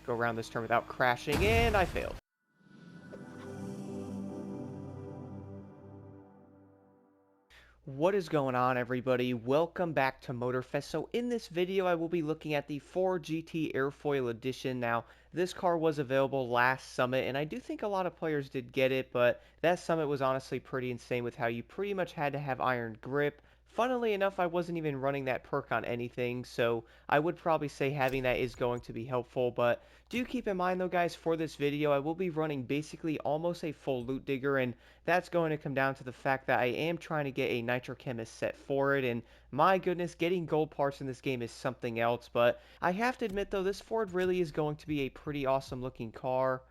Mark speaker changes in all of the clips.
Speaker 1: Go around this turn without crashing, and I failed. What is going on, everybody? Welcome back to Motorfest. So in this video I will be looking at the Ford GT Airfoil Edition. Now this car was available last summit and I do think a lot of players did get it, but that summit was honestly pretty insane with how you pretty much had to have iron grip. Funnily enough, I wasn't even running that perk on anything, so I would probably say having that is going to be helpful. But do keep in mind though, guys, for this video I will be running basically almost a full loot digger, and that's going to come down to the fact that I am trying to get a nitrochemist set for it, and my goodness, getting gold parts in this game is something else. But I have to admit though, this Ford really is going to be a pretty awesome looking car.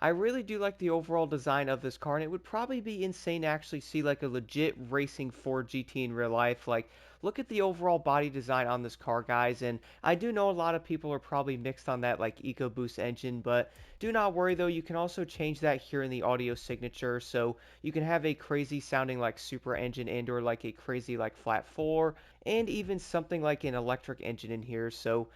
Speaker 1: I really do like the overall design of this car, and it would probably be insane to actually see like a legit racing Ford GT in real life. Like, look at the overall body design on this car, guys, and I do know a lot of people are probably mixed on that like EcoBoost engine, but do not worry though, you can also change that here in the audio signature, so you can have a crazy sounding like super engine and or like a crazy like flat 4, and even something like an electric engine in here, so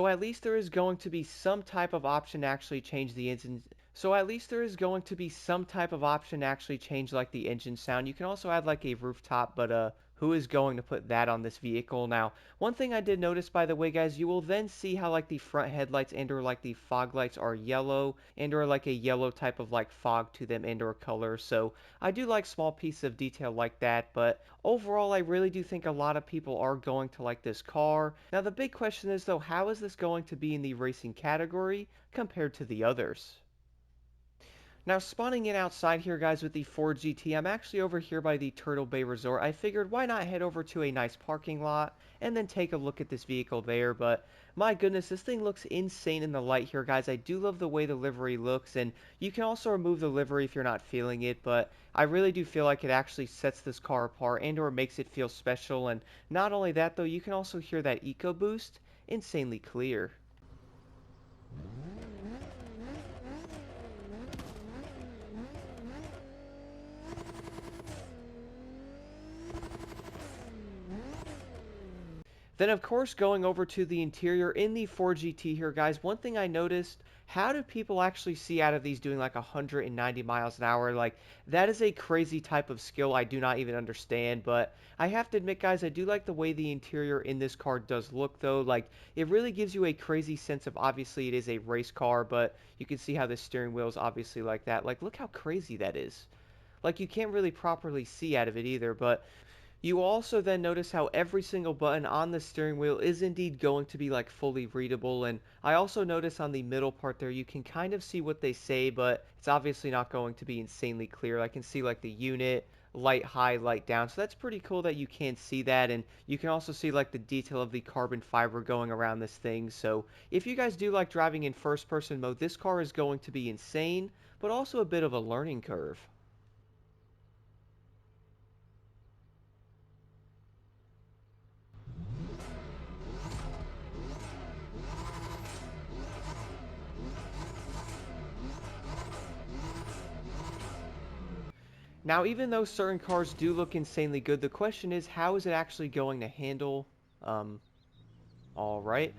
Speaker 1: at least there is going to be some type of option to actually change the engine. So at least there is going to be some type of option to actually change like the engine sound. You can also add like a rooftop, but who is going to put that on this vehicle? Now, one thing I did notice, by the way, guys, you will then see how like the front headlights and or like the fog lights are yellow and or like a yellow type of like fog to them and or color. So I do like small pieces of detail like that, but overall I really do think a lot of people are going to like this car. Now the big question is though, how is this going to be in the racing category compared to the others? Now, spawning in outside here, guys, with the Ford GT, I'm actually over here by the Turtle Bay Resort. I figured why not head over to a nice parking lot and then take a look at this vehicle there. But my goodness, this thing looks insane in the light here, guys. I do love the way the livery looks, and you can also remove the livery if you're not feeling it, but I really do feel like it actually sets this car apart and or makes it feel special. And not only that, though, you can also hear that EcoBoost insanely clear. Then, of course, going over to the interior in the Ford GT here, guys, one thing I noticed, how do people actually see out of these doing like 190 miles an hour? Like, that is a crazy type of skill I do not even understand, but I have to admit, guys, I do like the way the interior in this car does look, though. Like, it really gives you a crazy sense of, obviously, it is a race car, but you can see how the steering wheel is obviously like that. Like, look how crazy that is. Like, you can't really properly see out of it either, but you also then notice how every single button on the steering wheel is indeed going to be like fully readable, and I also notice on the middle part there you can kind of see what they say, but it's obviously not going to be insanely clear. I can see like the unit, light high, light down, so that's pretty cool that you can see that, and you can also see like the detail of the carbon fiber going around this thing. So if you guys do like driving in first person mode, this car is going to be insane, but also a bit of a learning curve. Now, even though certain cars do look insanely good, the question is, how is it actually going to handle? Alright.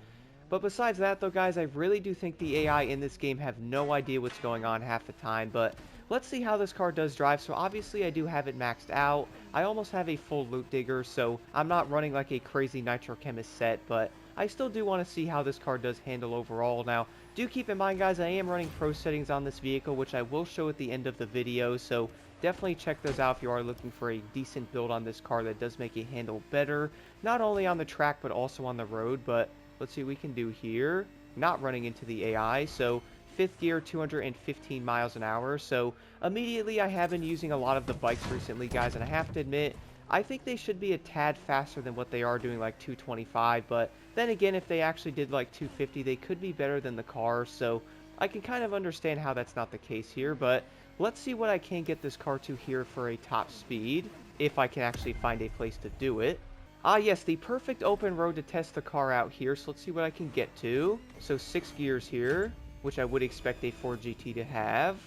Speaker 1: But besides that, though, guys, I really do think the AI in this game have no idea what's going on half the time. But let's see how this car does drive. So obviously, I do have it maxed out. I almost have a full loot digger, so I'm not running like a crazy nitrochemist set, but I still do want to see how this car does handle overall. Now, do keep in mind, guys, I am running pro settings on this vehicle, which I will show at the end of the video, so definitely check those out if you are looking for a decent build on this car that does make it handle better, not only on the track, but also on the road. But let's see what we can do here. Not running into the AI, so fifth gear, 215 miles an hour. So immediately I have been using a lot of the bikes recently, guys, and I have to admit, I think they should be a tad faster than what they are doing, like 225, but then again, if they actually did like 250, they could be better than the car, so I can kind of understand how that's not the case here. But let's see what I can get this car to here for a top speed, if I can actually find a place to do it. Ah, yes, the perfect open road to test the car out here, so let's see what I can get to. So 6 gears here, which I would expect a Ford GT to have.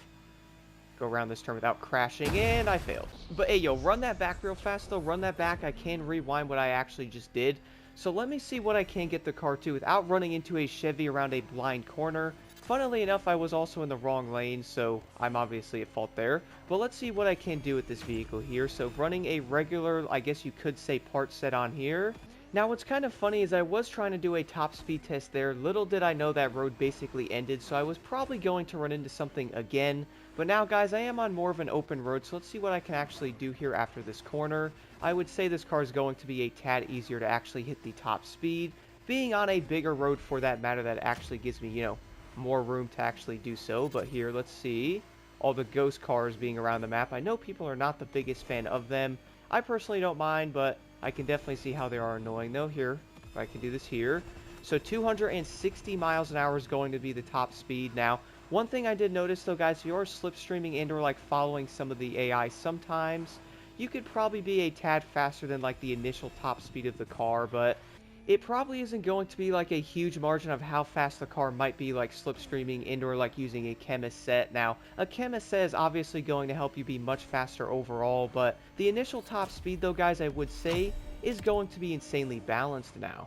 Speaker 1: Go around this turn without crashing, and I failed. But hey, yo, run that back real fast, though. Run that back. I can rewind what I actually just did. So let me see what I can get the car to without running into a Chevy around a blind corner. Funnily enough, I was also in the wrong lane, so I'm obviously at fault there. But let's see what I can do with this vehicle here. So running a regular, I guess you could say, part set on here. Now what's kind of funny is I was trying to do a top speed test there. Little did I know that road basically ended, so I was probably going to run into something again. But now guys, I am on more of an open road, so let's see what I can actually do here after this corner. I would say this car is going to be a tad easier to actually hit the top speed. Being on a bigger road for that matter, that actually gives me, more room to actually do so. But here, let's see all the ghost cars being around the map. I know people are not the biggest fan of them. I personally don't mind, but I can definitely see how they are annoying though. Here, if I can do this here. So 260 miles an hour is going to be the top speed. Now, one thing I did notice though, guys, if you're slipstreaming and or like following some of the AI sometimes, you could probably be a tad faster than like the initial top speed of the car, but it probably isn't going to be like a huge margin of how fast the car might be like slipstreaming and or like using a chemist set. Now, a chemist set is obviously going to help you be much faster overall, but the initial top speed though, guys, I would say is going to be insanely balanced now.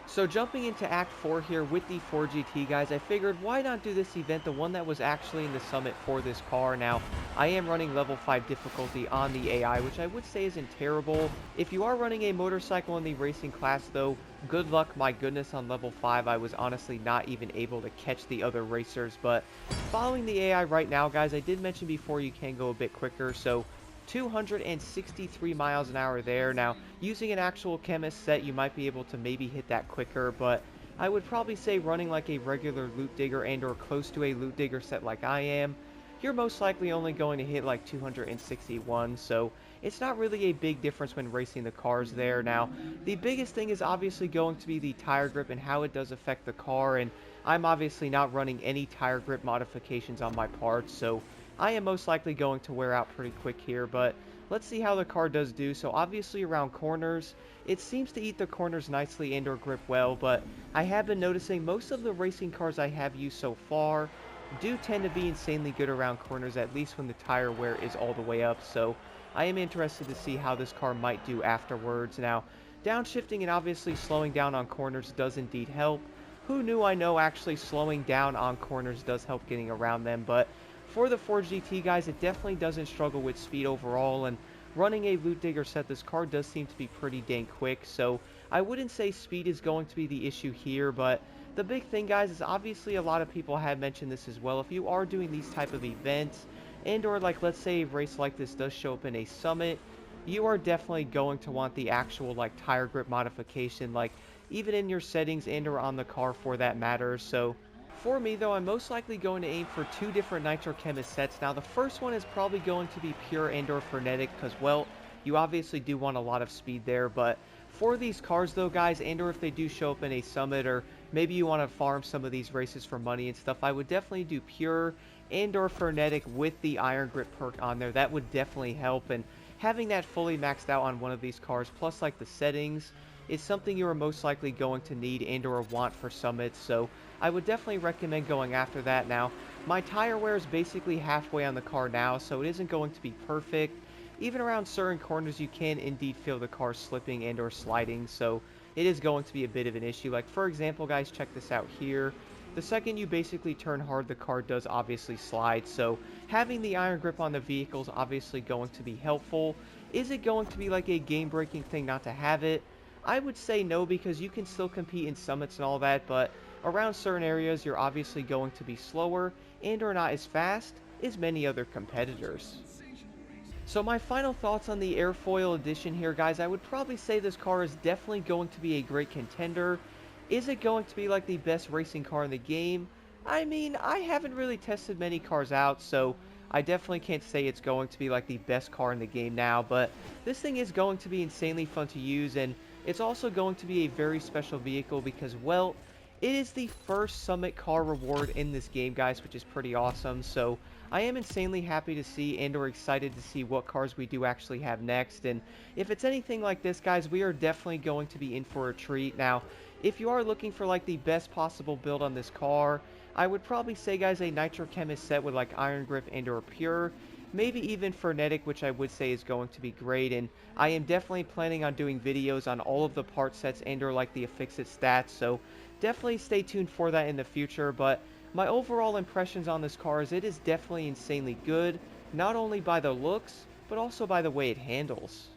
Speaker 1: So jumping into Act 4 here with the Ford GT, guys, I figured why not do this event, the one that was actually in the summit for this car. Now, I am running level 5 difficulty on the AI, which I would say isn't terrible. If you are running a motorcycle in the racing class, though, good luck. My goodness, on level 5, I was honestly not even able to catch the other racers. But following the AI right now, guys, I did mention before you can go a bit quicker, so 263 miles an hour there. Now, using an actual chemist set, you might be able to maybe hit that quicker, but I would probably say running like a regular loot digger and or close to a loot digger set like I am, you're most likely only going to hit like 261, so it's not really a big difference when racing the cars there. Now, the biggest thing is obviously going to be the tire grip and how it does affect the car, and I'm obviously not running any tire grip modifications on my parts, so I am most likely going to wear out pretty quick here, but let's see how the car does do. So obviously around corners, it seems to eat the corners nicely and or grip well, but I have been noticing most of the racing cars I have used so far do tend to be insanely good around corners, at least when the tire wear is all the way up, so I am interested to see how this car might do afterwards. Now, downshifting and obviously slowing down on corners does indeed help. Who knew? I know actually slowing down on corners does help getting around them, but for the Ford GT, guys, it definitely doesn't struggle with speed overall, and running a loot digger set, this car does seem to be pretty dang quick, so I wouldn't say speed is going to be the issue here, but the big thing, guys, is obviously a lot of people have mentioned this as well. If you are doing these type of events, and or like let's say a race like this does show up in a summit, you are definitely going to want the actual like tire grip modification, like even in your settings and or on the car for that matter. So for me, though, I'm most likely going to aim for two different Nitro Chemist sets. Now, the first one is probably going to be pure and or frenetic because, well, you obviously do want a lot of speed there. But for these cars, though, guys, and or if they do show up in a summit or maybe you want to farm some of these races for money and stuff, I would definitely do pure and or frenetic with the Iron Grip perk on there. That would definitely help. And having that fully maxed out on one of these cars, plus like the settings, is something you are most likely going to need and or want for summits, so I would definitely recommend going after that. Now, my tire wear is basically halfway on the car now, so it isn't going to be perfect. Even around certain corners, you can indeed feel the car slipping and or sliding, so it is going to be a bit of an issue. Like, for example, guys, check this out here. The second you basically turn hard, the car does obviously slide, so having the iron grip on the vehicle is obviously going to be helpful. Is it going to be like a game-breaking thing not to have it? I would say no, because you can still compete in summits and all that, but around certain areas you're obviously going to be slower and or not as fast as many other competitors. So my final thoughts on the Airfoil Edition here, guys, I would probably say this car is definitely going to be a great contender. Is it going to be like the best racing car in the game? I mean, I haven't really tested many cars out, so I definitely can't say it's going to be like the best car in the game now, but this thing is going to be insanely fun to use, and it's also going to be a very special vehicle because, well, it is the first summit car reward in this game, guys, which is pretty awesome. So I am insanely happy to see and or excited to see what cars we do actually have next. And if it's anything like this, guys, we are definitely going to be in for a treat. Now, if you are looking for like the best possible build on this car, I would probably say, guys, a Nitro Chemist set with like Iron Grip and or Pure. Maybe even frenetic, which I would say is going to be great, and I am definitely planning on doing videos on all of the part sets and or like the affixit stats, so definitely stay tuned for that in the future. But My overall impressions on this car is it is definitely insanely good, not only by the looks, but also by the way it handles.